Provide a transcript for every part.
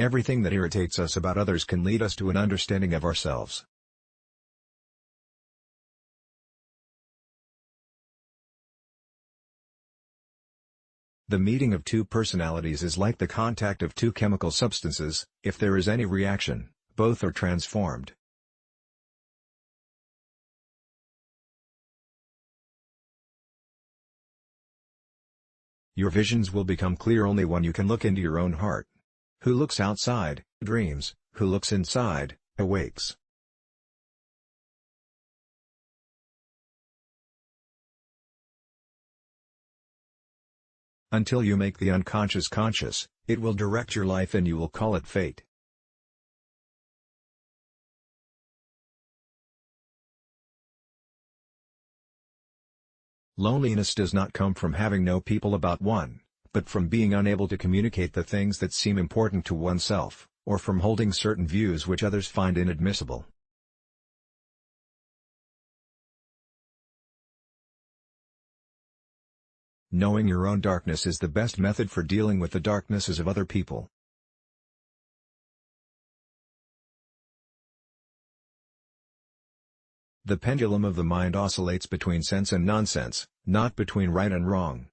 Everything that irritates us about others can lead us to an understanding of ourselves. The meeting of two personalities is like the contact of two chemical substances. If there is any reaction, both are transformed. Your visions will become clear only when you can look into your own heart. Who looks outside, dreams; who looks inside, awakes. Until you make the unconscious conscious, it will direct your life and you will call it fate. Loneliness does not come from having no people about one, but from being unable to communicate the things that seem important to oneself, or from holding certain views which others find inadmissible. Knowing your own darkness is the best method for dealing with the darknesses of other people. The pendulum of the mind oscillates between sense and nonsense, not between right and wrong.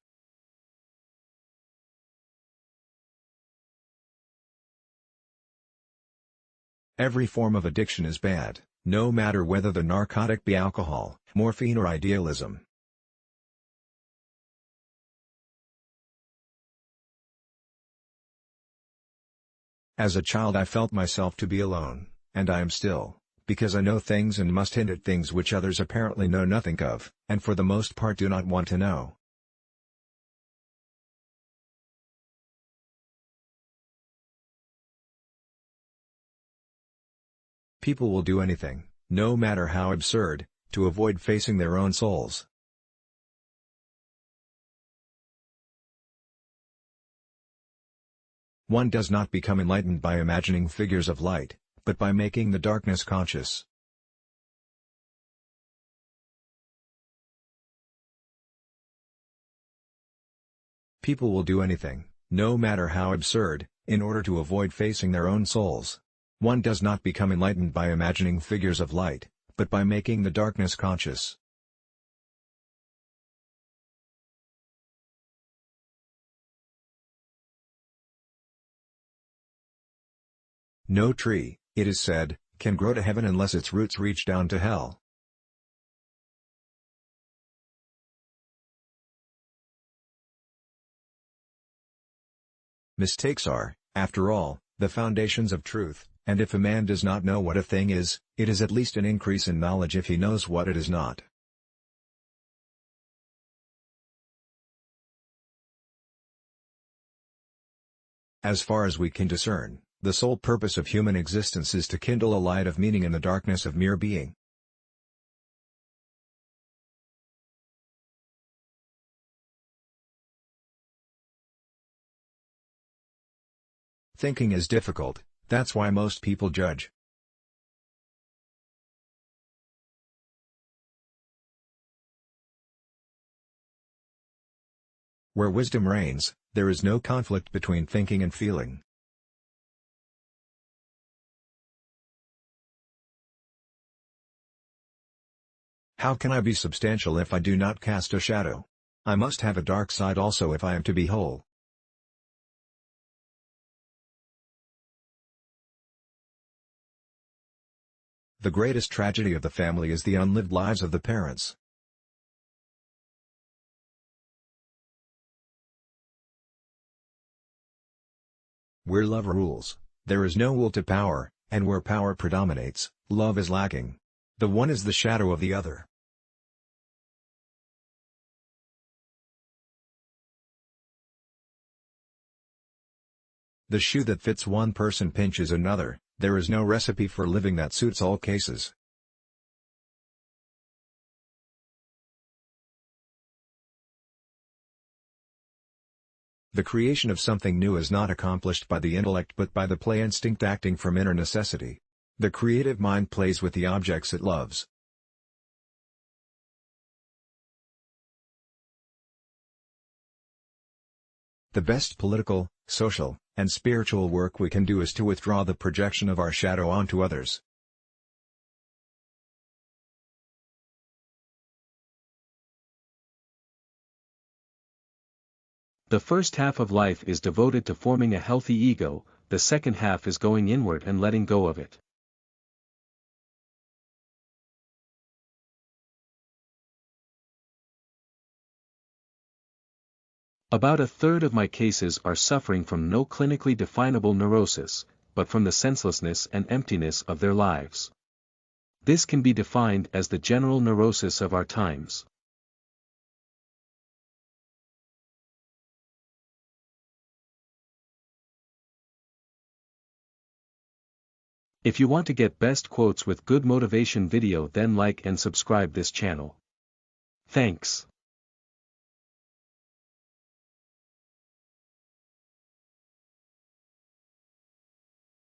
Every form of addiction is bad, no matter whether the narcotic be alcohol, morphine or idealism. As a child I felt myself to be alone, and I am still, because I know things and must hint at things which others apparently know nothing of, and for the most part do not want to know. People will do anything, no matter how absurd, to avoid facing their own souls. One does not become enlightened by imagining figures of light, but by making the darkness conscious. People will do anything, no matter how absurd, in order to avoid facing their own souls. One does not become enlightened by imagining figures of light, but by making the darkness conscious. No tree, it is said, can grow to heaven unless its roots reach down to hell. Mistakes are, after all, the foundations of truth, and if a man does not know what a thing is, it is at least an increase in knowledge if he knows what it is not. As far as we can discern, the sole purpose of human existence is to kindle a light of meaning in the darkness of mere being. Thinking is difficult, that's why most people judge. Where wisdom reigns, there is no conflict between thinking and feeling. How can I be substantial if I do not cast a shadow? I must have a dark side also if I am to be whole. The greatest tragedy of the family is the unlived lives of the parents. Where love rules, there is no will to power, and where power predominates, love is lacking. The one is the shadow of the other. The shoe that fits one person pinches another. There is no recipe for living that suits all cases. The creation of something new is not accomplished by the intellect but by the play instinct acting from inner necessity. The creative mind plays with the objects it loves. The best political, social, and spiritual work we can do is to withdraw the projection of our shadow onto others. The first half of life is devoted to forming a healthy ego, the second half is going inward and letting go of it. About a third of my cases are suffering from no clinically definable neurosis, but from the senselessness and emptiness of their lives. This can be defined as the general neurosis of our times. If you want to get best quotes with good motivation video, then like and subscribe this channel. Thanks.